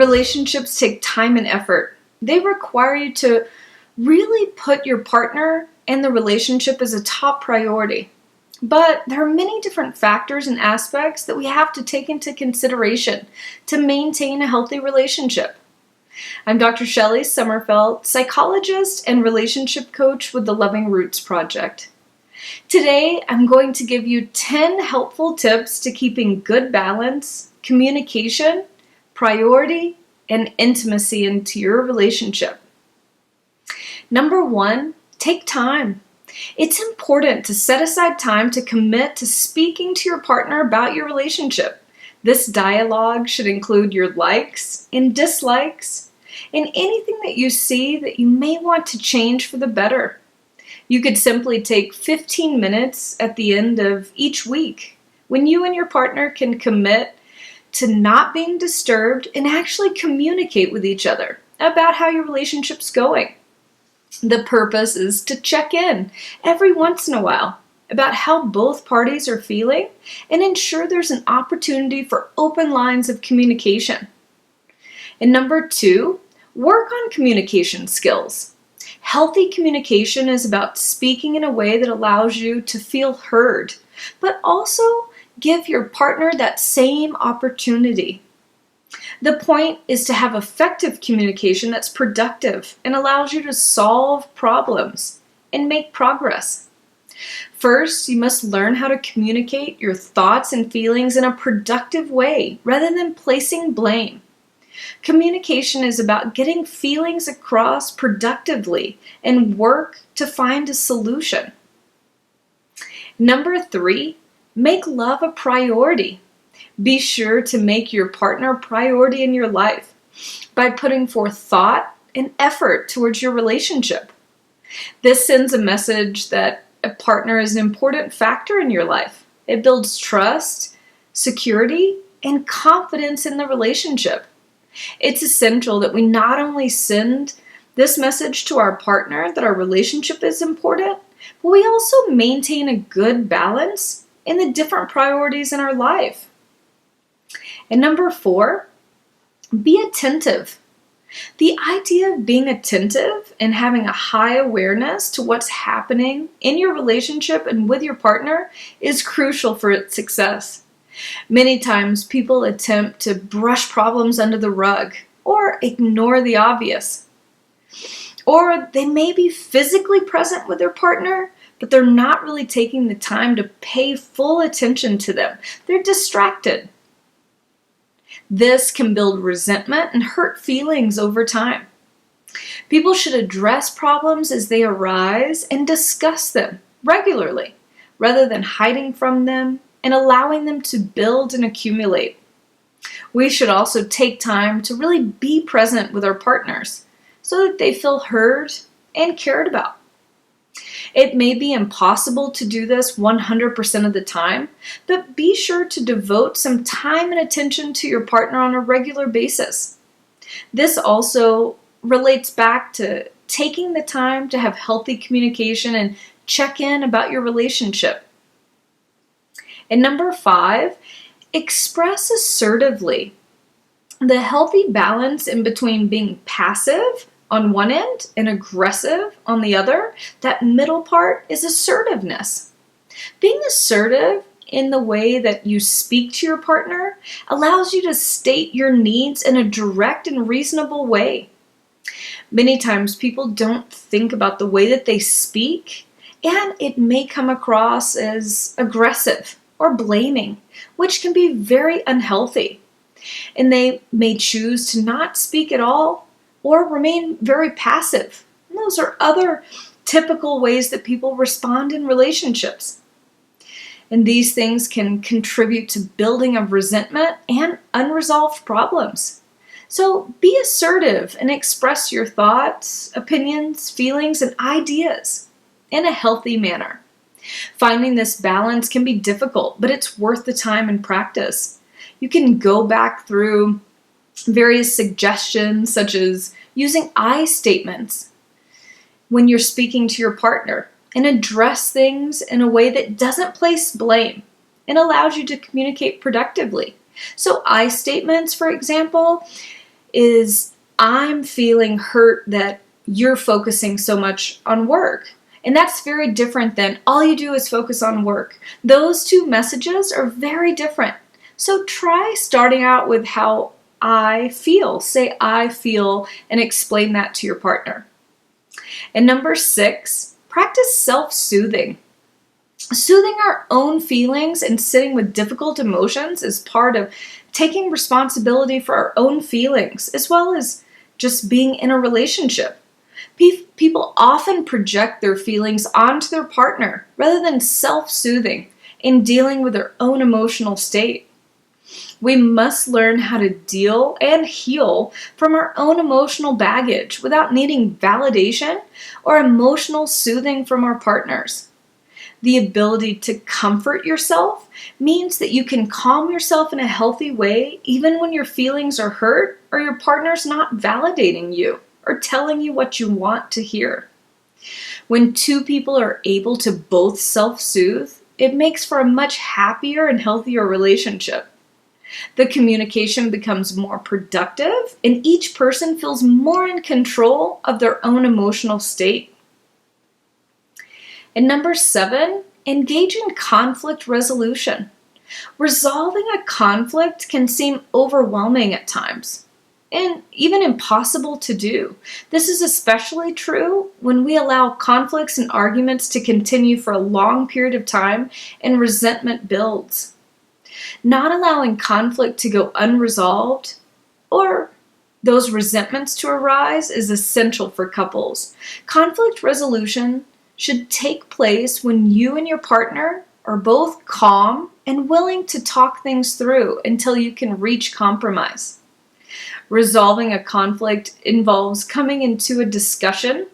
relationships take time and effort. They require you to really put your partner and the relationship as a top priority. But there are many different factors and aspects that we have to take into consideration to maintain a healthy relationship. I'm Dr. Shelley Sommerfeldt, psychologist and relationship coach with the Loving Roots Project. Today, I'm going to give you 10 helpful tips to keeping good balance, communication, priority, and intimacy into your relationship. Number 1, take time. It's important to set aside time to commit to speaking to your partner about your relationship. This dialogue should include your likes and dislikes and anything that you see that you may want to change for the better. You could simply take 15 minutes at the end of each week when you and your partner can commit to not being disturbed and actually communicate with each other about how your relationship's going. The purpose is to check in every once in a while about how both parties are feeling and ensure there's an opportunity for open lines of communication. And number 2, work on communication skills. Healthy communication is about speaking in a way that allows you to feel heard, but also give your partner that same opportunity. The point is to have effective communication that's productive and allows you to solve problems and make progress. First, you must learn how to communicate your thoughts and feelings in a productive way rather than placing blame. Communication is about getting feelings across productively and work to find a solution. Number 3, make love a priority. Be sure to make your partner a priority in your life by putting forth thought and effort towards your relationship. This sends a message that a partner is an important factor in your life. It builds trust, security, and confidence in the relationship. It's essential that we not only send this message to our partner that our relationship is important, but we also maintain a good balance in the different priorities in our life. And number 4, be attentive. The idea of being attentive and having a high awareness to what's happening in your relationship and with your partner is crucial for its success. Many times people attempt to brush problems under the rug or ignore the obvious. Or they may be physically present with their partner, but they're not really taking the time to pay full attention to them. They're distracted. This can build resentment and hurt feelings over time. People should address problems as they arise and discuss them regularly, rather than hiding from them and allowing them to build and accumulate. We should also take time to really be present with our partners so that they feel heard and cared about. It may be impossible to do this 100% of the time, but be sure to devote some time and attention to your partner on a regular basis. This also relates back to taking the time to have healthy communication and check in about your relationship. And number 5, express assertively. The healthy balance in between being passive on one end and aggressive on the other, that middle part is assertiveness. Being assertive in the way that you speak to your partner allows you to state your needs in a direct and reasonable way. Many times people don't think about the way that they speak, and it may come across as aggressive or blaming, which can be very unhealthy. And they may choose to not speak at all or remain very passive. And those are other typical ways that people respond in relationships. And these things can contribute to building of resentment and unresolved problems. So be assertive and express your thoughts, opinions, feelings, and ideas in a healthy manner. Finding this balance can be difficult, but it's worth the time and practice. You can go back through various suggestions, such as using I statements when you're speaking to your partner, and address things in a way that doesn't place blame and allows you to communicate productively. So I statements, for example, is, I'm feeling hurt that you're focusing so much on work. And that's very different than all you do is focus on work. Those two messages are very different. So try starting out with how I feel. Say I feel and explain that to your partner. And number 6, practice self-soothing. Soothing our own feelings and sitting with difficult emotions is part of taking responsibility for our own feelings, as well as just being in a relationship. People often project their feelings onto their partner rather than self-soothing and dealing with their own emotional state. We must learn how to deal and heal from our own emotional baggage without needing validation or emotional soothing from our partners. The ability to comfort yourself means that you can calm yourself in a healthy way even when your feelings are hurt or your partner's not validating you or telling you what you want to hear. When two people are able to both self-soothe, it makes for a much happier and healthier relationship. The communication becomes more productive, and each person feels more in control of their own emotional state. And number 7, engage in conflict resolution. Resolving a conflict can seem overwhelming at times, and even impossible to do. This is especially true when we allow conflicts and arguments to continue for a long period of time and resentment builds. Not allowing conflict to go unresolved or those resentments to arise is essential for couples. Conflict resolution should take place when you and your partner are both calm and willing to talk things through until you can reach compromise. Resolving a conflict involves coming into a discussion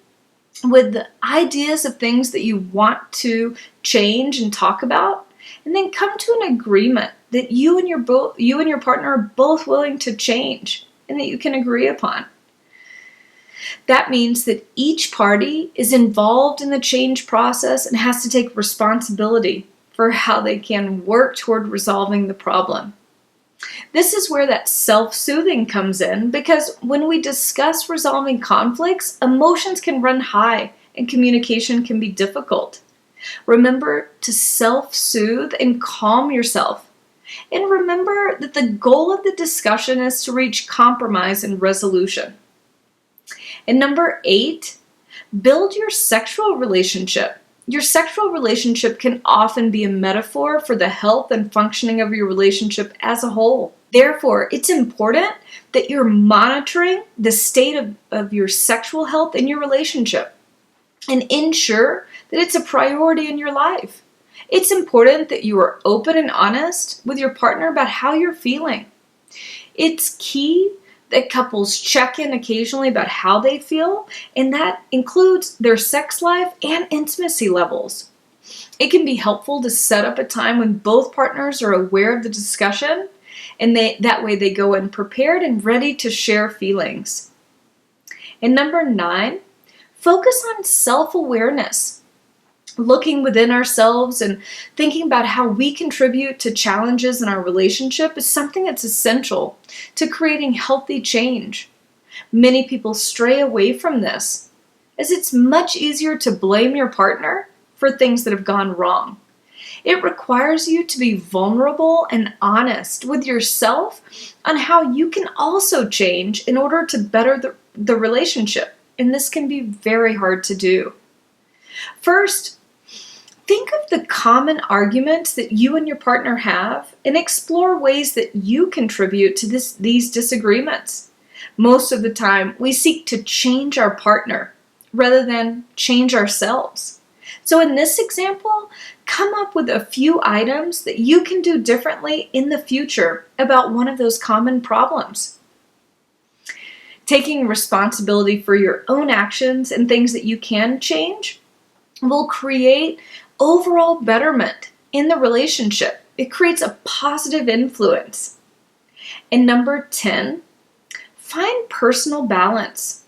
with the ideas of things that you want to change and talk about, and then come to an agreement that you and your partner are both willing to change and that you can agree upon. That means that each party is involved in the change process and has to take responsibility for how they can work toward resolving the problem. This is where that self-soothing comes in, because when we discuss resolving conflicts, emotions can run high and communication can be difficult. Remember to self-soothe and calm yourself. And remember that the goal of the discussion is to reach compromise and resolution. And number 8, build your sexual relationship. Your sexual relationship can often be a metaphor for the health and functioning of your relationship as a whole. Therefore, it's important that you're monitoring the state of your sexual health in your relationship and ensure that it's a priority in your life. It's important that you are open and honest with your partner about how you're feeling. It's key that couples check in occasionally about how they feel, and that includes their sex life and intimacy levels. It can be helpful to set up a time when both partners are aware of the discussion, and that way they go in prepared and ready to share feelings. And number 9, focus on self-awareness. Looking within ourselves and thinking about how we contribute to challenges in our relationship is something that's essential to creating healthy change. Many people stray away from this, as it's much easier to blame your partner for things that have gone wrong. It requires you to be vulnerable and honest with yourself on how you can also change in order to better the relationship, and this can be very hard to do. First, think of the common arguments that you and your partner have and explore ways that you contribute to these disagreements. Most of the time, we seek to change our partner rather than change ourselves. So in this example, come up with a few items that you can do differently in the future about one of those common problems. Taking responsibility for your own actions and things that you can change will create overall betterment in the relationship. It creates a positive influence. And number 10, find personal balance.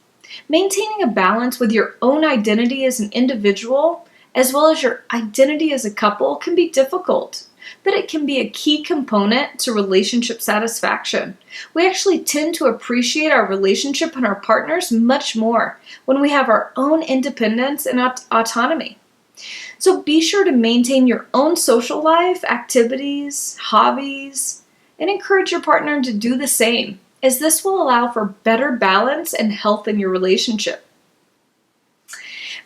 Maintaining a balance with your own identity as an individual, as well as your identity as a couple, can be difficult. that it can be a key component to relationship satisfaction. We actually tend to appreciate our relationship and our partners much more when we have our own independence and autonomy. So be sure to maintain your own social life, activities, hobbies, and encourage your partner to do the same, as this will allow for better balance and health in your relationship.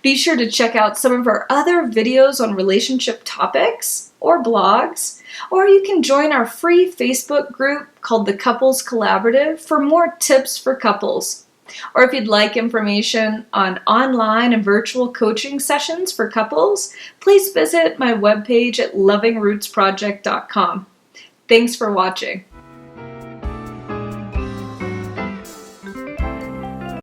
Be sure to check out some of our other videos on relationship topics or blogs, or you can join our free Facebook group called the Couples Collaborative for more tips for couples. Or if you'd like information on online and virtual coaching sessions for couples, please visit my webpage at lovingrootsproject.com. Thanks for watching.